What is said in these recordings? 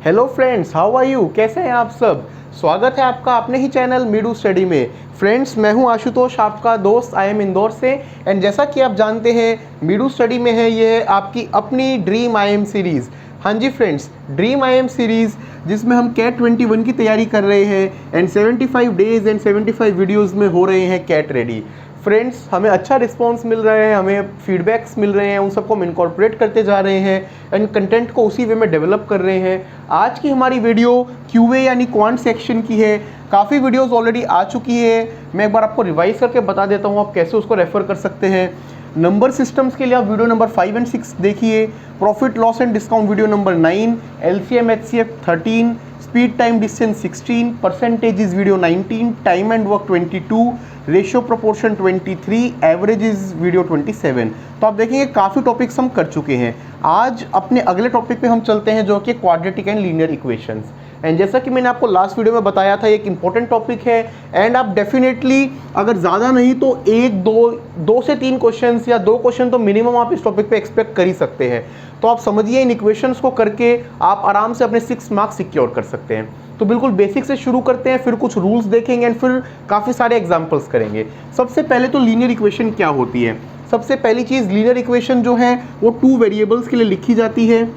Hello friends, how are you? कैसे हैं आप सब? स्वागत है आपका अपने ही चैनल मीडू स्टडी में। फ्रेंड्स, मैं हूं आशुतोष, आपका दोस्त। आई एम इंदौर से। एंड जैसा कि आप जानते हैं, मीडू स्टडी में है ये आपकी अपनी ड्रीम आईएम सीरीज़। हाँ जी फ्रेंड्स, ड्रीम आईएम सीरीज़ जिसमें हम कैट 21 की तैयारी कर रहे हैं एंड 75 डेज एंड 75 वीडियोज़ में हो रहे हैं कैट रेडी। फ्रेंड्स, हमें अच्छा रिस्पांस मिल रहा है, हमें फीडबैक्स मिल रहे हैं, उन सबको हम इनकॉर्पोरेट करते जा रहे हैं एंड कंटेंट को उसी वे में डेवलप कर रहे हैं। आज की हमारी वीडियो क्यूए यानी क्वांट सेक्शन की है। काफ़ी वीडियोस ऑलरेडी आ चुकी है, मैं एक बार आपको रिवाइज करके बता देता हूँ आप कैसे उसको रेफर कर सकते हैं। नंबर सिस्टम्स के लिए आप वीडियो नंबर 5 एंड 6 देखिए, profit loss and discount video number 9, LCM HCF 13, speed time distance 16, percentages video 19, time and work 22, ratio proportion 23, averages video 27। तो आप देखेंगे काफ़ी टॉपिक्स हम कर चुके हैं। आज अपने अगले टॉपिक पे हम चलते हैं जो कि quadratic and linear equations. And जैसा कि मैंने आपको लास्ट वीडियो में बताया था, एक इंपॉर्टेंट टॉपिक है एंड आप डेफिनेटली अगर ज़्यादा नहीं तो एक दो से तीन क्वेश्चंस या 2 क्वेश्चन तो मिनिमम आप इस टॉपिक पे एक्सपेक्ट कर ही सकते हैं। तो आप समझिए, इन इक्वेशंस को करके आप आराम से अपने 6 मार्क्स सिक्योर कर सकते हैं। तो बिल्कुल बेसिक से शुरू करते हैं, फिर कुछ रूल्स देखेंगे एंड फिर काफ़ी सारे एग्जाम्पल्स करेंगे। सबसे पहले तो लीनियर इक्वेशन क्या होती है। सबसे पहली चीज़, लीनियर इक्वेशन जो है वो 2 वेरिएबल्स के लिए लिखी जाती है।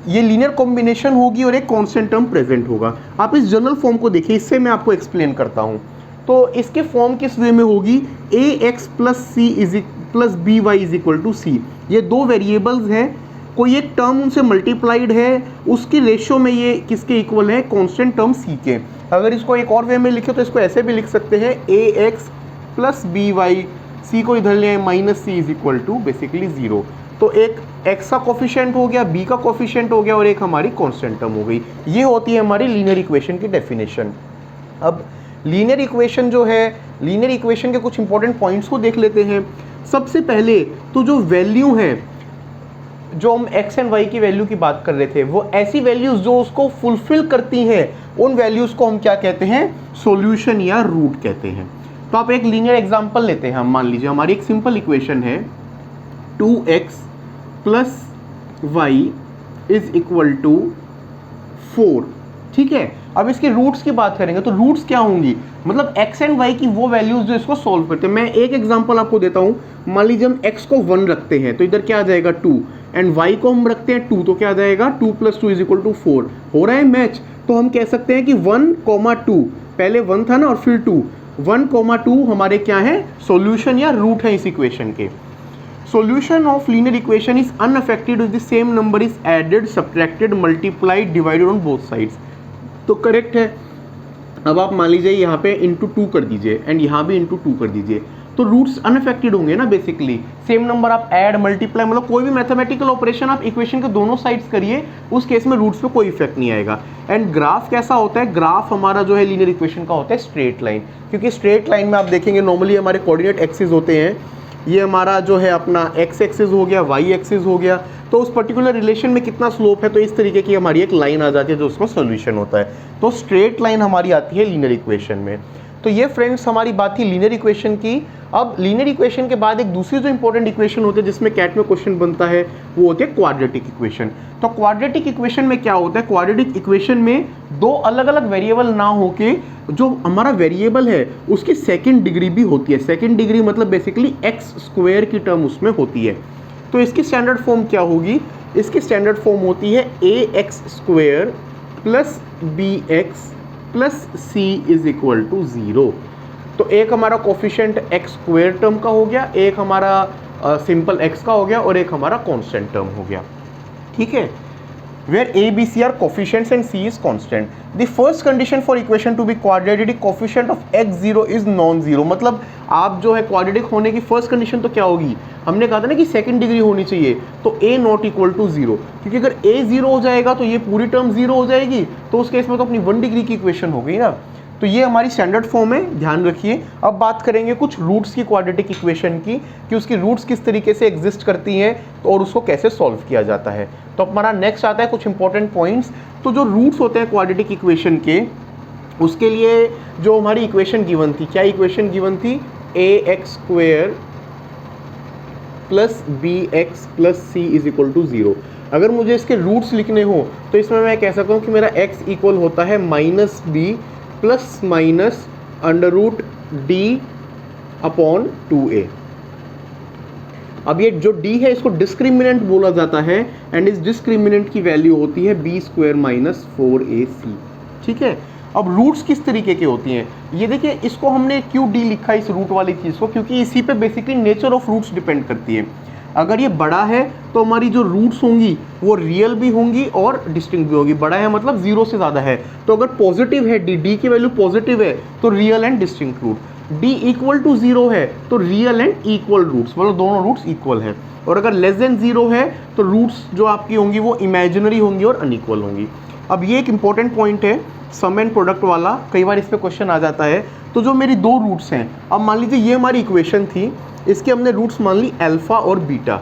ये लीनियर कॉम्बिनेशन होगी और एक कांस्टेंट टर्म प्रेजेंट होगा। आप इस जनरल फॉर्म को देखिए, इससे मैं आपको एक्सप्लेन करता हूँ। तो इसके फॉर्म किस वे में होगी, a x plus c is plus B y is equal to c. ये 2 वेरिएबल्स हैं, कोई एक टर्म उनसे मल्टीप्लाइड है, उसकी रेशियो में ये किसके इक्वल है, कांस्टेंट टर्म सी के। अगर इसको एक और वे में लिखे तो इसको ऐसे भी लिख सकते हैं, A x plus B Y, C को इधर ले आए minus C is equal to basically 0। तो एक x का कोफिशिएंट हो गया, b का कोफिशिएंट हो गया और एक हमारी कांस्टेंट टर्म हो गई। ये होती है हमारी लीनियर इक्वेशन की डेफिनेशन। अब लीनियर इक्वेशन जो है, लीनियर इक्वेशन के कुछ इंपॉर्टेंट पॉइंट्स को देख लेते हैं। सबसे पहले तो जो वैल्यू है, जो हम x एंड y की वैल्यू की बात कर रहे थे, वो ऐसी वैल्यूज जो उसको फुलफिल करती हैं, उन वैल्यूज को हम क्या कहते हैं, सॉल्यूशन या रूट कहते हैं। तो आप एक लीनियर एग्जांपल लेते हैं। हम मान लीजिए हमारी एक सिंपल इक्वेशन है 2x plus Y is equal to 4। ठीक है, अब इसके रूट्स की बात करेंगे तो रूट्स क्या होंगी, मतलब x एंड y की वो वैल्यूज जो इसको सॉल्व करते हैं। मैं एक एग्जांपल आपको देता हूं। मान लीजिए हम x को 1 रखते हैं तो इधर क्या आ जाएगा 2, एंड y को हम रखते हैं 2 तो क्या आ जाएगा 2 + 2 = 4। हो रहा है मैच। तो हम कह सकते हैं कि 1, 2, पहले 1 था ना और फिर 2, 1, 2 हमारे क्या है, सॉल्यूशन या रूट है इस इक्वेशन के। Solution of linear equation is unaffected if the same number is added, subtracted, multiplied, divided on both sides। तो करेक्ट है। अब आप मान लीजिए यहाँ पे इंटू 2 कर दीजिए एंड यहाँ भी इंटू 2 कर दीजिए, तो रूट्स अनअफेक्टेड होंगे ना। बेसिकली सेम नंबर आप ऐड, मल्टीप्लाई, मतलब कोई भी मैथमेटिकल ऑपरेशन आप इक्वेशन के दोनों साइड्स करिए, उस केस में रूट्स पे कोई इफेक्ट नहीं आएगा। एंड ग्राफ कैसा होता है, ग्राफ हमारा जो है लीनियर इक्वेशन का होता है स्ट्रेट लाइन, क्योंकि स्ट्रेट लाइन में आप देखेंगे नॉर्मली हमारे कोऑर्डिनेट एक्सिस होते हैं। ये हमारा जो है अपना x एक्सिस हो गया, y एक्सिस हो गया, तो उस पर्टिकुलर रिलेशन में कितना स्लोप है, तो इस तरीके की हमारी एक लाइन आ जाती है जो उसका सॉल्यूशन होता है। तो स्ट्रेट लाइन हमारी आती है लीनियर इक्वेशन में। तो ये फ्रेंड्स हमारी बात थी लीनियर इक्वेशन की। अब लीनियर इक्वेशन के बाद एक दूसरी जो इंपॉर्टेंट इक्वेशन होती है जिसमें कैट में क्वेश्चन बनता है, वो होती है क्वाड्रेटिक इक्वेशन। तो क्वाड्रेटिक इक्वेशन में क्या होता है, क्वाड्रेटिक इक्वेशन में 2 अलग अलग वेरिएबल ना होके जो हमारा वेरिएबल है उसकी सेकंड डिग्री भी होती है। सेकंड डिग्री मतलब बेसिकली x² की टर्म उसमें होती है। तो इसकी स्टैंडर्ड फॉर्म क्या होगी, इसकी स्टैंडर्ड फॉर्म होती है ax² plus bx plus c is equal to 0। तो एक हमारा कोफिशिएंट x² टर्म का हो गया, एक हमारा सिंपल x का हो गया और एक हमारा कांस्टेंट टर्म हो गया। ठीक है, where a, b, c are coefficients and c is constant. The first condition for equation to be quadratic, coefficient of x0 is non-zero। मतलब आप जो है क्वाड्रेटिक होने की फर्स्ट कंडीशन तो क्या होगी, हमने कहा था ना कि सेकंड डिग्री होनी चाहिए, तो a नॉट इक्वल टू 0, क्योंकि अगर a 0 हो जाएगा तो ये पूरी टर्म 0 हो जाएगी, तो उस केस में तो अपनी 1 डिग्री की इक्वेशन हो गई ना। तो ये हमारी स्टैंडर्ड फॉर्म है, ध्यान रखिए। अब बात करेंगे कुछ रूट्स की क्वाड्रेटिक इक्वेशन की, कि उसकी रूट्स किस तरीके से एग्जिस्ट करती हैं और उसको कैसे सॉल्व किया जाता है। तो हमारा नेक्स्ट आता है कुछ इंपॉर्टेंट पॉइंट्स। तो जो रूट्स होते हैं क्वाड्रेटिक इक्वेशन के, उसके लिए जो हमारी इक्वेशन गिवन थी, क्या इक्वेशन गिवन थी, ax² plus bx plus c is equal to 0। अगर मुझे इसके रूट्स लिखने हो तो इसमें मैं कह सकता हूँ कि मेरा x इक्वल होता है -b plus minus under root D upon 2a। अब ये जो d है इसको डिस्क्रिमिनेंट बोला जाता है एंड इस डिस्क्रिमिनेंट की वैल्यू होती है b² माइनस 4ac। ठीक है, अब रूट्स किस तरीके के होती हैं ये देखिए, इसको हमने क्यों d लिखा है इस रूट वाली चीज़ को, क्योंकि इसी पे basically nature of roots depend करती है। अगर ये बड़ा है तो हमारी जो रूट्स होंगी वो रियल भी होंगी और डिस्टिंक्ट भी होगी। बड़ा है मतलब 0 से ज़्यादा है, तो अगर पॉजिटिव है d की वैल्यू पॉजिटिव है तो real and distinct root, d equal to 0 है तो रियल एंड इक्वल रूट्स, मतलब दोनों रूट्स इक्वल है। और अगर लेस देन 0 है तो रूट्स जो आपकी होंगी वो इमेजिनरी होंगी और अनइक्वल होंगी। अब ये एक इंपॉर्टेंट पॉइंट है सम एंड प्रोडक्ट वाला, कई बार इस पे क्वेश्चन आ जाता है। तो जो मेरी दो रूट्स हैं, अब मान लीजिए ये हमारी इक्वेशन थी, इसके हमने रूट्स मान ली अल्फा और बीटा,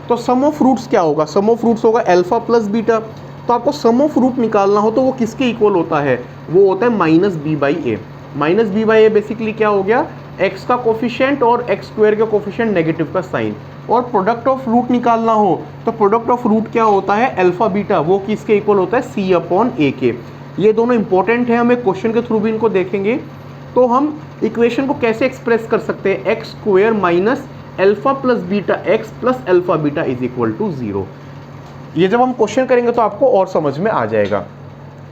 तो सम ऑफ रूट्स क्या होगा, सम ऑफ रूट्स होगा अल्फा प्लस बीटा। तो आपको सम ऑफ रूट निकालना हो तो वो किसके इक्वल होता है, वो होता है -b/a। -b/a बेसिकली क्या हो गया, x का कोफिशिएंट और x² के कोफिशिएंट नेगेटिव का साइन। और प्रोडक्ट ऑफ रूट निकालना हो तो प्रोडक्ट ऑफ रूट क्या होता है, अल्फा बीटा, वो किसके इक्वल होता है, c/a के। ये दोनों इंपॉर्टेंट है, हम एक क्वेश्चन के थ्रू भी इनको देखेंगे। तो हम इक्वेशन को कैसे एक्सप्रेस कर सकते हैं, x² minus alpha plus beta x plus alpha beta is equal to 0। ये जब हम क्वेश्चन करेंगे तो आपको और समझ में आ जाएगा।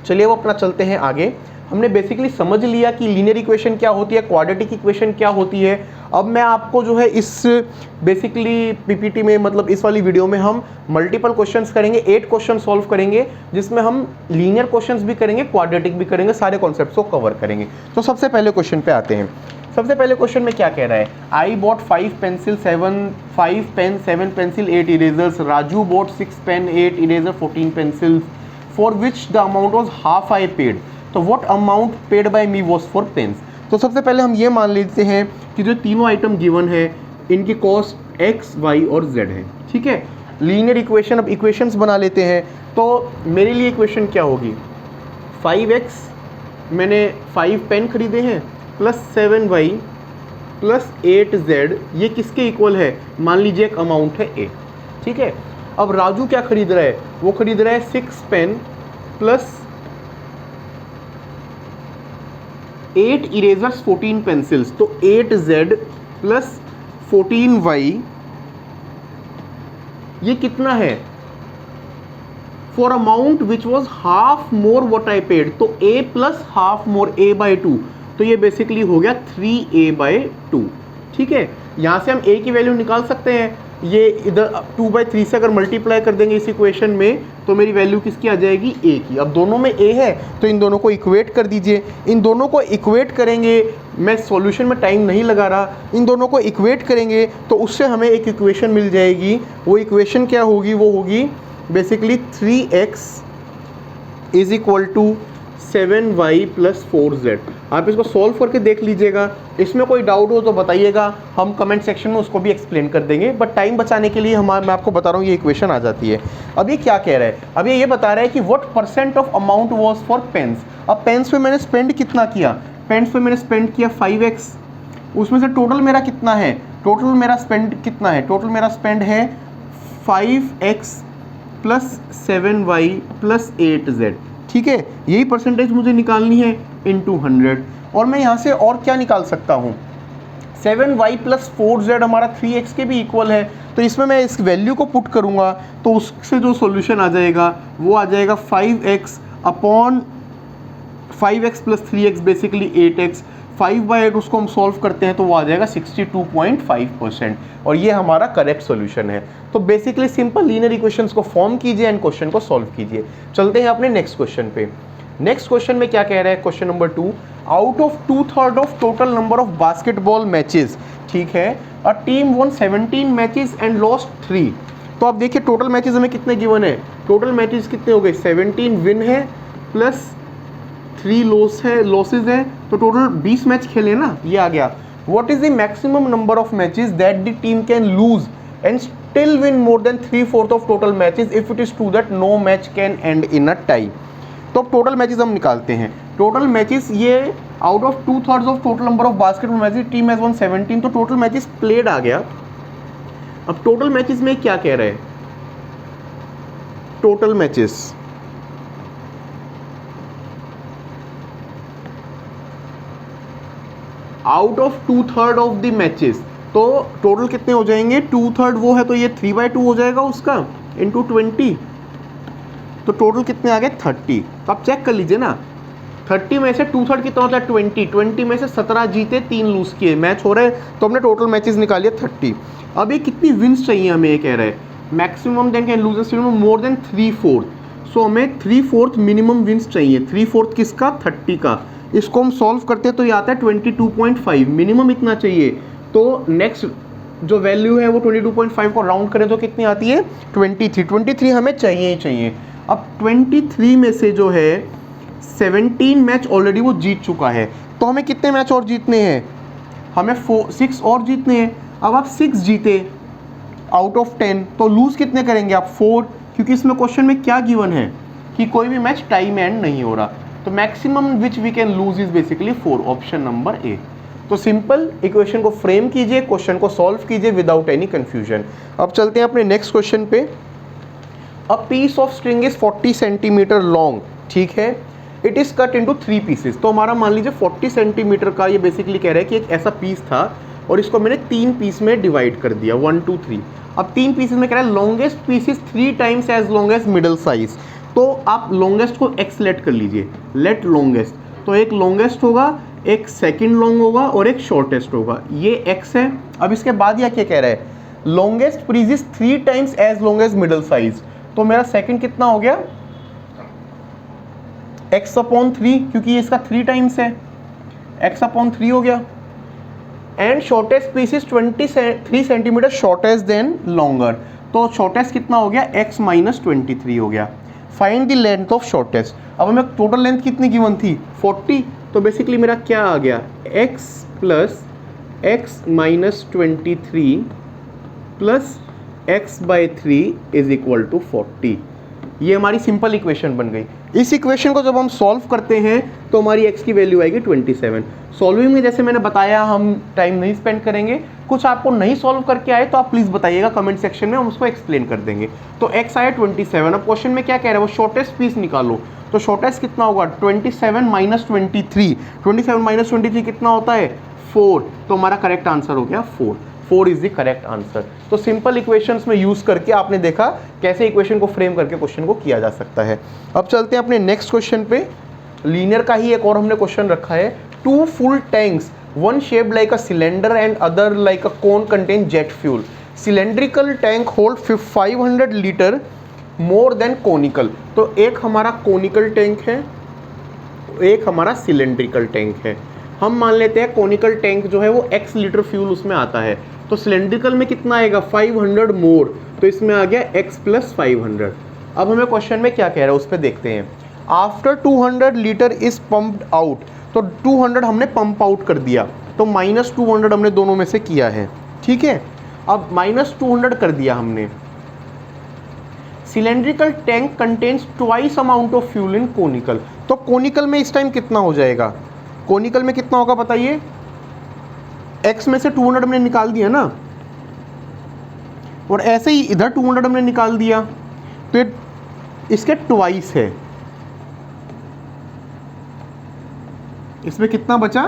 चलिए वो अपना चलते हैं आगे। हमने बेसिकली समझ लिया कि लीनियर इक्वेशन क्या होती है, क्वाड्रेटिक इक्वेशन क्या होती है। अब मैं आपको जो है इस बेसिकली पीपीटी में, मतलब इस वाली वीडियो में हम मल्टीपल क्वेश्चंस करेंगे, 8 क्वेश्चन सॉल्व करेंगे, जिसमें हम लीनियर क्वेश्चंस भी करेंगे, क्वाड्रेटिक भी करेंगे, सारे कॉन्सेप्ट्स को कवर करेंगे। तो सबसे पहले क्वेश्चन पे आते हैं। सबसे पहले क्वेश्चन में क्या कह रहा है, I bought 5 pencil 5 pen 7 pencil 8 erasers, Raju bought 6 pen 8 eraser 14 pencils for which the amount was half I paid. तो what amount paid by me was for pens. तो सबसे पहले हम ये मान लेते हैं कि जो तीनों आइटम गिवन है इनकी कॉस्ट x, y और z है। ठीक है, लीनियर इक्वेशन, अब इक्वेशंस बना लेते हैं। तो मेरे लिए इक्वेशन क्या होगी, 5x मैंने 5 पेन खरीदे हैं प्लस 7y प्लस 8z, ये किसके इक्वल है, मान लीजिए एक अमाउंट है a। ठीक है, अब राजू क्या खरीद रहा है, वो खरीद रहा है 6 पेन प्लस 8 इरेजर्स 14 पेंसिल्स, तो 8z प्लस 14y ये कितना है, for amount which was half more what I paid, तो a plus half more a/2, तो ये बेसिकली हो गया 3a/2। ठीक है, यहाँ से हम a की वैल्यू निकाल सकते हैं, ये इधर 2/3 से अगर मल्टीप्लाई कर देंगे इस इक्वेशन में तो मेरी वैल्यू किसकी आ जाएगी, a की। अब दोनों में a है तो इन दोनों को इक्वेट कर दीजिए, इन दोनों को इक्वेट करेंगे, मैं सॉल्यूशन में टाइम नहीं लगा रहा, इन दोनों को इक्वेट करेंगे तो उससे हमें एक इक्वेशन मिल जाएगी। वो इक्वेशन क्या होगी, वो होगी basically 3x is equal to 7y plus 4z। आप इसको सॉल्व करके देख लीजिएगा, इसमें कोई डाउट हो तो बताइएगा, हम कमेंट सेक्शन में उसको भी एक्सप्लेन कर देंगे, बट टाइम बचाने के लिए मैं आपको बता रहा हूँ ये इक्वेशन आ जाती है। अब ये क्या कह रहा है, अब ये बता रहा है कि what percent of amount was for pens. अब पेन्स पे मैंने स्पेंड कितना किया, पेन्स पे मैंने स्पेंड किया 5x, उसमें से टोटल मेरा कितना है, टोटल मेरा स्पेंड कितना है, टोटल मेरा स्पेंड है 5x plus 7y plus 8z। ठीक है, यही परसेंटेज मुझे निकालनी है इनटू 100। और मैं यहाँ से और क्या निकाल सकता हूँ, 7y प्लस 4z हमारा 3x के भी इक्वल है, तो इसमें मैं इस वैल्यू को पुट करूँगा तो उससे जो सॉल्यूशन आ जाएगा वो आ जाएगा 5x upon 5x plus 3x basically 8x, 5/8 उसको हम सॉल्व करते हैं तो वो आ जाएगा 62.5%, और ये हमारा करेक्ट सॉल्यूशन है। तो बेसिकली सिंपल लीनियर इक्वेशंस को फॉर्म कीजिए एंड क्वेश्चन को सॉल्व कीजिए। चलते हैं अपने नेक्स्ट क्वेश्चन पे। नेक्स्ट क्वेश्चन में क्या कह रहा है, question number 2, out of 2/3 of total number of basketball matches, ठीक है, a team von 17 matches and lost 3। तो आप देखिए टोटल मैचेस हमें कितने गिवन है, टोटल मैचेस कितने हो गए, 17 विन है प्लस 3 लॉसेज है, तो टोटल 20 मैच खेले ना, ये आ गया। What is the maximum number of matches that the team can lose and still win more than 3/4 of total matches if it is true that no match can end in a tie. तो अब total matches हम निकालते हैं, total matches ये out of 2/3 of total number of basketball matches, team has one 17, तो total matches played आ गया। अब total matches में क्या कह रहे हैं, total matches, out of 2/3 of the matches, तो टोटल कितने हो जाएंगे, 2/3 वो है तो ये 3/2 हो जाएगा उसका इंटू 20, तो टोटल कितने आ गए 30। तो आप चेक कर लीजिए ना, 30 में से 2/3 कितना होता है 20 में से 17 जीते 3 लूज किए, मैच हो रहे, तो हमने टोटल मैचेस निकालिए 30। अब ये कितनी विन्स चाहिए हमें, ये कह रहे हैं maximum then can loses more than 3/4, so हमें 3/4 मिनिमम विन्स चाहिए। 3/4 किसका, 30 का। इसको हम सॉल्व करते हैं तो ये आता है 22.5, मिनिमम इतना चाहिए। तो नेक्स्ट जो वैल्यू है वो 22.5 को राउंड करें तो कितनी आती है 23 हमें चाहिए ही चाहिए। अब 23 में से जो है 17 मैच ऑलरेडी वो जीत चुका है, तो हमें कितने मैच और जीतने हैं, हमें 6 और जीतने हैं। अब आप 6 जीते आउट ऑफ 10 तो लूज़ कितने करेंगे आप 4, क्योंकि इसमें क्वेश्चन में क्या गिवन है कि कोई भी मैच टाइम एंड नहीं हो रहा, तो maximum which we can lose is basically 4, option number A. तो सिंपल इक्वेशन को फ्रेम कीजिए, क्वेश्चन को सॉल्व कीजिए विदाउट एनी कंफ्यूजन। अब चलते हैं अपने नेक्स्ट क्वेश्चन पे। A piece of string is 40 centimetre long, ठीक है, it is cut into 3 pieces. तो हमारा मान लीजिए 40 सेंटीमीटर का ये बेसिकली कह रहा है कि एक ऐसा पीस था और इसको मैंने 3 पीस में डिवाइड कर दिया, 1 2 3। अब 3 पीसेस में कह रहा है longest piece is 3 times as long as middle size. तो आप लॉन्गेस्ट को एक्स लेट कर लीजिए, लेट लॉन्गेस्ट, तो एक लॉन्गेस्ट होगा, एक सेकंड लॉन्ग होगा और एक शॉर्टेस्ट होगा, ये एक्स है। अब इसके बाद यह क्या कह रहा है, longest piece is 3 times as long as middle size, तो मेरा सेकंड कितना हो गया x/3, क्योंकि इसका 3 टाइम्स है, x/3 हो गया। And shortest piece is 23 centimetre shortest than longer, तो शॉर्टेस्ट कितना हो गया x-23 हो गया। Find the length of shortest. अब हमें टोटल लेंथ कितनी गिवन थी 40, तो बेसिकली मेरा क्या आ गया x plus x-23 plus x/3 is equal to 40। ये हमारी सिंपल इक्वेशन बन गई। इस इक्वेशन को जब हम सॉल्व करते हैं तो हमारी x की वैल्यू आएगी 27। सॉल्विंग में जैसे मैंने बताया हम टाइम नहीं स्पेंड करेंगे, कुछ आपको नहीं सॉल्व करके आए तो आप प्लीज़ बताइएगा कमेंट सेक्शन में, हम उसको एक्सप्लेन कर देंगे। तो x आया 27। अब क्वेश्चन में क्या कह रहा है, वो शॉर्टेस्ट पीस निकालो, तो शॉर्टेस्ट कितना होगा 27 - 23 कितना होता है 4, तो हमारा करेक्ट आंसर हो गया 4 इज द करेक्ट आंसर। तो सिंपल इक्वेशंस में यूज करके आपने देखा कैसे इक्वेशन को फ्रेम करके क्वेश्चन को किया जा सकता है। अब चलते हैं अपने नेक्स्ट क्वेश्चन पे। लीनियर का ही एक और हमने क्वेश्चन रखा है। 2 full tanks, one shaped like a cylinder and other like a cone, contain jet fuel. Cylindrical tank hold 500 litre more than conical। तो एक हमारा conical टैंक है, एक हमारा सिलेंड्रिकल टैंक है। हम मान लेते हैं कोनिकल टैंक जो है वो x लीटर फ्यूल उसमें आता है, तो सिलेंड्रिकल में कितना आएगा 500 मोर, तो इसमें आ गया x प्लस 500। अब हमें क्वेश्चन में क्या कह रहा है उस पर देखते हैं। After 200 litre is pumped out, तो 200 हमने पंप आउट कर दिया, तो -200 हमने दोनों में से किया है, ठीक है। अब -200 कर दिया हमने। Cylindrical tank contains twice amount of fuel in conical, तो कोनिकल में इस टाइम कितना हो जाएगा, कोनिकल में कितना होगा बताइए, x में से 200 हमने निकाल दिया ना, और ऐसे ही इधर 200 हमने निकाल दिया, तो ये इसके ट्वाइस है। इसमें कितना बचा,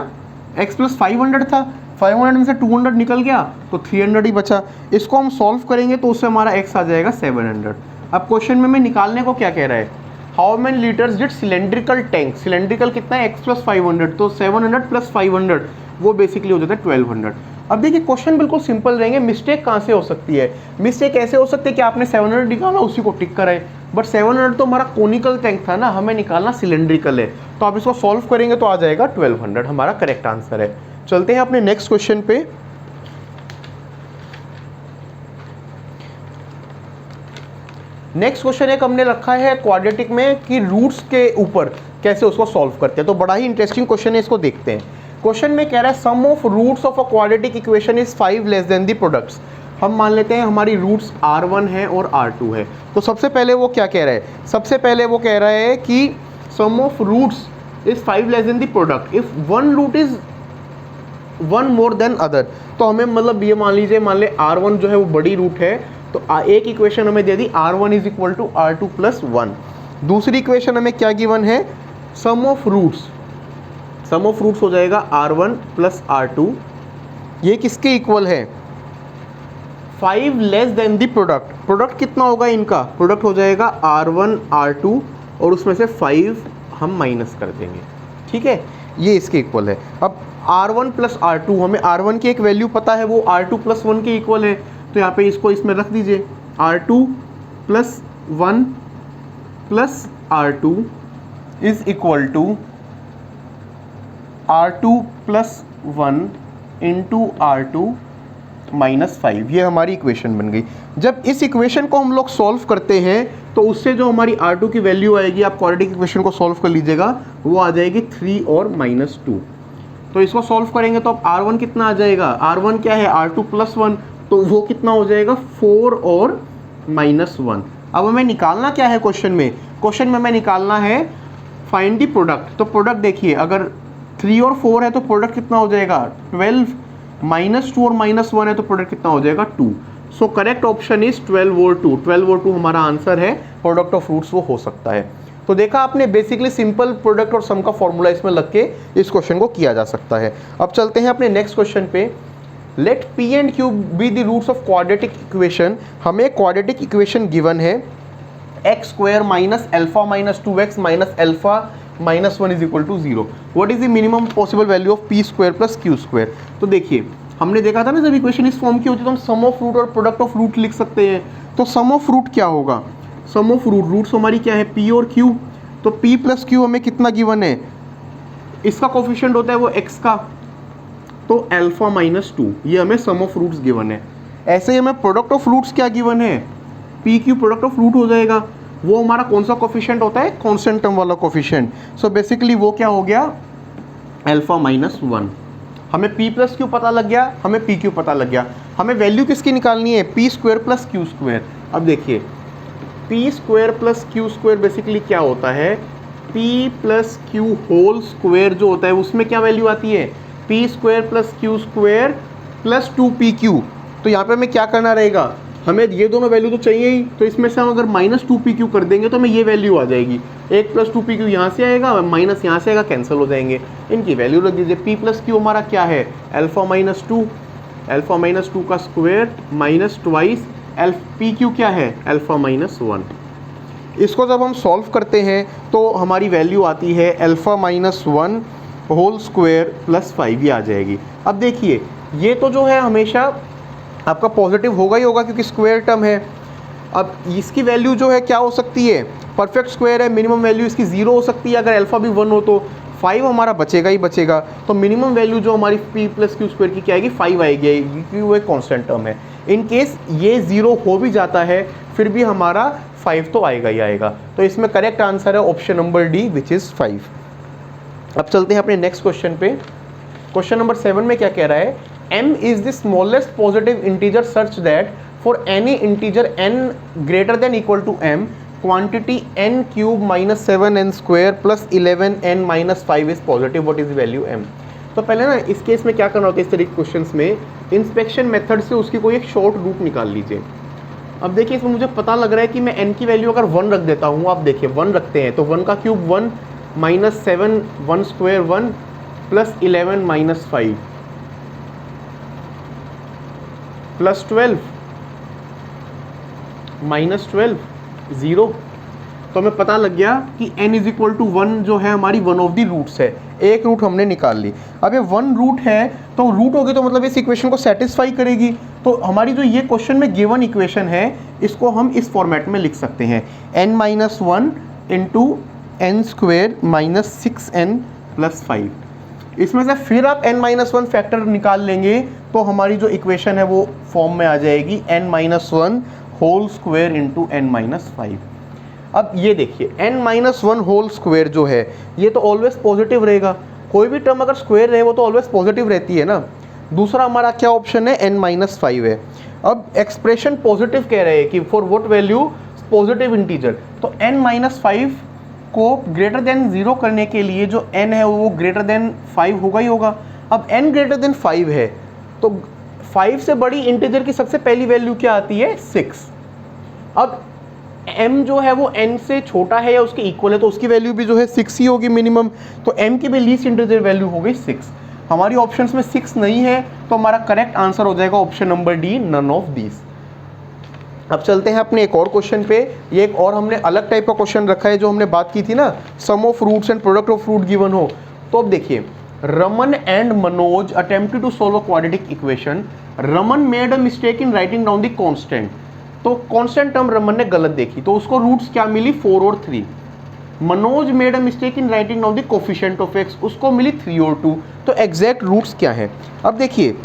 x प्लस 500 था, 500 में से 200 निकल गया तो 300 ही बचा। इसको हम सॉल्व करेंगे तो उससे हमारा x आ जाएगा 700। अब क्वेश्चन में मैं निकालने को क्या कह रहा है, how many litres did cylindrical tank, cylindrical कितना है x प्लस 500, तो 700 प्लस 500 वो बेसिकली हो जाता है 1200। अब देखिए क्वेश्चन बिल्कुल सिंपल रहेंगे, मिस्टेक कहाँ से हो सकती है, मिस्टेक ऐसे हो सकती है कि आपने 700 निकाला उसी को टिक कराए, बट 700 तो हमारा कोनिकल टैंक था ना, हमें निकालना सिलेंड्रिकल है, तो आप इसको सॉल्व करेंगे तो आ जाएगा 1200, हमारा करेक्ट आंसर है। चलते हैं अपने नेक्स्ट क्वेश्चन पे। नेक्स्ट क्वेश्चन एक हमने रखा है क्वाड्रेटिक में कि रूट्स के ऊपर कैसे उसको सॉल्व करते हैं, तो बड़ा ही इंटरेस्टिंग क्वेश्चन है, इसको देखते हैं। क्वेश्चन में कह रहा है sum of roots of a quadratic equation is 5 less than the products. हम मान लेते हैं हमारी रूट्स R1 है और R2 है, तो सबसे पहले वो क्या कह रहा है, सबसे पहले वो कह रहा है कि sum of roots is 5 less than the product if one root is 1 more than other. तो हमें मतलब ये मान लीजिए, मान ले R1 जो है वो बड़ी रूट है तो एक इक्वेशन हमें दे दी R1 is equal to R2 plus 1। दूसरी इक्वेशन हमें क्या गिवन है, sum of roots, sum of roots हो जाएगा R1 प्लस R2, ये किसके इक्वल है, 5 less than the product. Product कितना होगा इनका, प्रोडक्ट हो जाएगा R1 R2 और उसमें से 5 हम माइनस कर देंगे, ठीक है, ये इसके इक्वल है। अब R1 प्लस R2, हमें R1 की एक वैल्यू पता है, वो R2 प्लस 1 के इक्वल है, तो यहाँ पे इसको इसमें रख दीजिए, R2 plus 1 plus R2 is equal to R2 plus 1 into R2 minus 5, ये हमारी इक्वेशन बन गई। जब इस इक्वेशन को हम लोग सॉल्व करते हैं तो उससे जो हमारी R2 की वैल्यू आएगी, आप क्वाड्रेटिक इक्वेशन को सॉल्व कर लीजिएगा, वो आ जाएगी 3 और माइनस 2। तो इसको सॉल्व करेंगे तो अब R1 कितना आ जाएगा, R1 क्या है R2 प्लस 1, तो वो कितना हो जाएगा 4 और माइनस 1। अब हमें निकालना क्या है क्वेश्चन में, क्वेश्चन में हमें निकालना है फाइंड दी प्रोडक्ट। तो प्रोडक्ट देखिए, अगर 3 और 4 है तो प्रोडक्ट कितना हो जाएगा 12, माइनस 2 और माइनस 1 है तो प्रोडक्ट कितना हो जाएगा 2। सो करेक्ट ऑप्शन इज 12 और 2, 12 और 2 हमारा आंसर है, प्रोडक्ट ऑफ रूट्स वो हो सकता है। तो देखा आपने, बेसिकली सिंपल प्रोडक्ट और सम का फॉर्मूला इसमें लग के इस क्वेश्चन को किया जा सकता है। अब चलते हैं अपने नेक्स्ट क्वेश्चन पे। Let p and q be the roots of quadratic equation. हमें क्वाड्रेटिक इक्वेशन गिवन है x square minus alpha minus 2x minus alpha minus 1 is equal to 0। What is the minimum possible value of p square plus q square. तो देखिए, हमने देखा था ना, जब equation इस फॉर्म की होती है तो हम सम ऑफ रूट और प्रोडक्ट ऑफ रूट लिख सकते हैं। तो सम ऑफ रूट क्या होगा, सम ऑफ रूट, रूट्स हमारी क्या है p और q, तो p प्लस क्यू हमें कितना गिवन है, इसका कोफिशिएंट होता है वो x का, तो अल्फा माइनस 2, ये हमें सम ऑफ रूट्स गिवन है। ऐसे ही हमें प्रोडक्ट ऑफ रूट्स क्या गिवन है, p q product of root हो जाएगा, वो हमारा कौन सा कोफिशिएंट होता है, कांस्टेंट टर्म वाला कोफिशिएंट। सो बेसिकली वो क्या हो गया अल्फा माइनस 1। हमें p प्लस क्यू पता लग गया, हमें पी क्यू पता लग गया, हमें वैल्यू किसकी निकालनी है, p square plus q square. अब देखिए, p square plus q square basically क्या होता है, p plus q whole square जो होता है उसमें क्या वैल्यू आती है, p square plus q square plus 2pq। तो यहाँ पे हमें क्या करना रहेगा, हमें ये दोनों वैल्यू तो चाहिए ही, तो इसमें से हम अगर माइनस 2pq कर देंगे तो हमें ये वैल्यू आ जाएगी, 1 प्लस 2pq यहाँ से आएगा, माइनस यहाँ से आएगा, कैंसिल हो जाएंगे, इनकी वैल्यू रख दीजिए। p प्लस क्यू हमारा क्या है, अल्फा माइनस 2, अल्फा माइनस 2 का square minus twice P Q क्या है अल्फा माइनस 1। इसको जब हम सॉल्व करते हैं तो हमारी वैल्यू आती है alpha minus 1 whole square plus 5, ये आ जाएगी। अब देखिए, ये तो जो है हमेशा आपका पॉजिटिव होगा ही होगा क्योंकि स्क्वायर टर्म है। अब इसकी वैल्यू जो है क्या हो सकती है, परफेक्ट स्क्वायर है, मिनिमम वैल्यू इसकी 0 हो सकती है, अगर अल्फा भी 1 हो तो 5 हमारा बचेगा ही बचेगा। तो मिनिमम वैल्यू जो हमारी p प्लस क्यू स्क्वायर की क्या आएगी, 5 आएगी, क्योंकि वो एक कॉन्स्टेंट टर्म है। इन केस ये 0 हो भी जाता है फिर भी हमारा 5 तो आएगा ही आएगा। तो इसमें करेक्ट आंसर है option number D which is 5। अब चलते हैं अपने नेक्स्ट क्वेश्चन पे। क्वेश्चन नंबर 7 में क्या कह रहा है, m is the smallest positive integer such that for any integer n greater than equal to m, quantity n cube minus 7n square plus 11n minus 5 is positive. What is the value m? तो पहले ना इस case में क्या करना होता है, इस तरह के क्वेश्चंस में इंस्पेक्शन मेथड से उसकी कोई एक शॉर्ट रूट निकाल लीजिए। अब देखिए, इसमें मुझे पता लग रहा है कि मैं n की वैल्यू अगर 1 रख देता हूँ, आप देखिए 1 रखते हैं तो 1 का cube 1 minus 7 1 square 1 plus 11 minus 5 plus 12 minus 12 0। तो हमें पता लग गया कि n इज इक्वल टू 1 जो है हमारी वन ऑफ दी रूट्स है, एक रूट हमने निकाल ली। अब ये 1 रूट है तो रूट होगी तो मतलब इस इक्वेशन को सेटिस्फाई करेगी। तो हमारी जो ये क्वेश्चन में गिवन इक्वेशन है इसको हम इस फॉर्मेट में लिख सकते हैं, n minus 1 into n square minus 6n plus 5। इसमें से फिर आप n माइनस 1 फैक्टर निकाल लेंगे तो हमारी जो इक्वेशन है वो फॉर्म में आ जाएगी n minus 1 whole square into n minus 5। अब ये देखिए, n माइनस 1 होल स्क्वायर जो है ये तो ऑलवेज पॉजिटिव रहेगा, कोई भी टर्म अगर स्क्वायर रहे वो तो ऑलवेज पॉजिटिव रहती है ना। दूसरा हमारा क्या ऑप्शन है, n माइनस 5 है। अब एक्सप्रेशन पॉजिटिव कह रहे हैं कि for what value positive integer, तो n माइनस 5 को ग्रेटर देन 0 करने के लिए जो n है वो ग्रेटर देन 5 होगा ही होगा। अब n ग्रेटर देन 5 है तो 5 से बड़ी इंटीजर की सबसे पहली वैल्यू क्या आती है 6। अब m जो है वो n से छोटा है या उसके इक्वल है तो उसकी वैल्यू भी जो है 6 ही होगी मिनिमम। तो m की भी लीस्ट इंटीजर वैल्यू हो गई 6। हमारी ऑप्शंस में 6 नहीं है तो हमारा करेक्ट आंसर हो जाएगा option number D, none of these. अब चलते हैं अपने एक और क्वेश्चन पे। ये एक और हमने अलग टाइप का क्वेश्चन रखा है जो हमने बात की थी ना, sum of roots and product of root given हो। तो अब देखिए, Raman and Manoj attempted to solve a quadratic equation. Raman made a mistake in writing down the constant. तो कांस्टेंट टर्म रमन ने गलत देखी तो उसको रूट्स क्या मिली 4 और 3। Manoj made a mistake in writing down the coefficient of x, उसको मिली 3 और 2। तो एग्जैक्ट रूट्स क्या है? अब देखिए,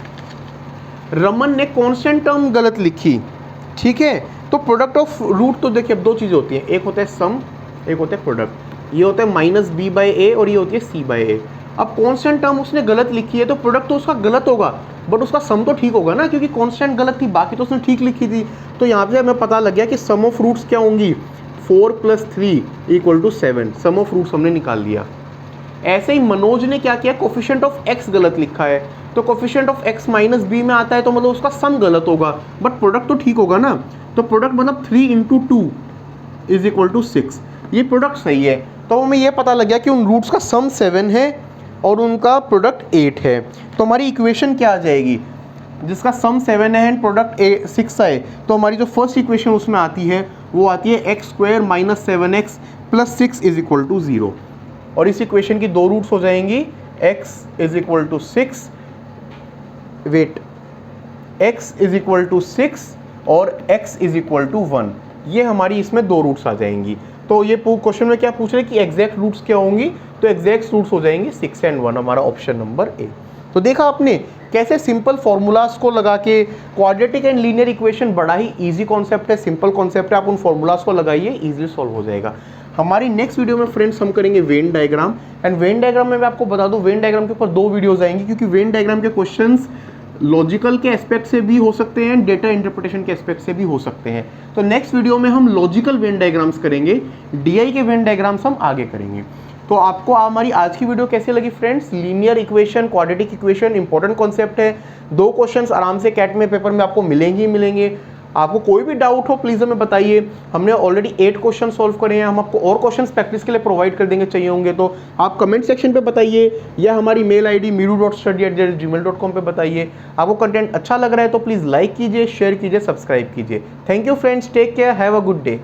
रमन ने कांस्टेंट टर्म गलत लिखी, ठीक है, तो प्रोडक्ट ऑफ रूट तो देखिए अब दो चीज़ें होती हैं, एक होता है सम, एक होता है प्रोडक्ट। ये होता है माइनस बी बाई ए और ये होती है सी बाई ए। अब कांस्टेंट टर्म उसने गलत लिखी है तो प्रोडक्ट तो उसका गलत होगा बट उसका सम तो ठीक होगा ना, क्योंकि कांस्टेंट गलत थी, बाकी तो उसने ठीक लिखी थी। तो यहाँ पे हमें पता लग गया कि सम ऑफ रूट्स क्या होंगी, 4 + 3 = 7। सम ऑफ रूट्स हमने निकाल लिया। ऐसे ही मनोज ने क्या किया, कोफिशिएंट ऑफ एक्स गलत लिखा है तो coefficient of x minus b में आता है तो मतलब उसका सम गलत होगा बट प्रोडक्ट तो ठीक होगा ना। तो प्रोडक्ट मतलब 3 × 2 = 6। ये प्रोडक्ट सही है। तो हमें ये पता लग गया कि उन रूट्स का सम 7 है और उनका प्रोडक्ट 8 है। तो हमारी इक्वेशन क्या आ जाएगी, जिसका सम 7 है एंड प्रोडक्ट 6 है। तो हमारी जो फर्स्ट इक्वेशन उसमें आती है वो आती है x² - 7x + 6 = 0। और इस इक्वेशन की दो रूट्स हो जाएंगी, x = 6, वेट, x = 6 और x = 1। ये हमारी इसमें दो रूट्स आ जाएंगी। तो ये क्वेश्चन में क्या पूछ रहे हैं कि एग्जैक्ट रूट्स क्या होंगी, तो एग्जैक्ट रूट्स हो जाएंगी 6 और 1, हमारा ऑप्शन नंबर ए। तो देखा आपने कैसे सिंपल फॉर्मूलाज को लगा के क्वाड्रेटिक एंड लीनियर इक्वेशन बड़ा ही इजी कॉन्सेप्ट है, सिंपल कॉन्सेप्ट है, आप उन फॉर्मूलाज को लगाइए, इजीली सॉल्व हो जाएगा। हमारी नेक्स्ट वीडियो में फ्रेंड्स हम करेंगे Venn diagram. And Venn diagram में मैं आपको बता दूं, वेन डायग्राम के ऊपर 2 वीडियोस आएंगी, क्योंकि वेन डायग्राम के क्वेश्चंस लॉजिकल के एस्पेक्ट से भी हो सकते हैं, डेटा इंटरप्रिटेशन के एस्पेक्ट से भी हो सकते हैं। तो नेक्स्ट वीडियो में हम लॉजिकल वेन डायग्राम्स करेंगे, डीआई के वेन डायग्राम्स हम आगे करेंगे। तो आपको हमारी आज की वीडियो कैसी लगी friends? Linear equation, quadratic equation important concept है। 2 क्वेश्चंस आराम से कैट में पेपर में आपको मिलेंगे ही मिलेंगे। आपको कोई भी डाउट हो प्लीज़ हमें बताइए। हमने ऑलरेडी 8 क्वेश्चन सॉल्व करे हैं, हम आपको और क्वेश्चंस प्रैक्टिस के लिए प्रोवाइड कर देंगे, चाहिए होंगे तो आप कमेंट सेक्शन पे बताइए या हमारी मेल आईडी miru.study@gmail.com पे बताइए। आपको कंटेंट अच्छा लग रहा है तो प्लीज़ लाइक कीजिए, शेयर कीजिए, सब्सक्राइब कीजिए। Thank you friends, take care, have a good day.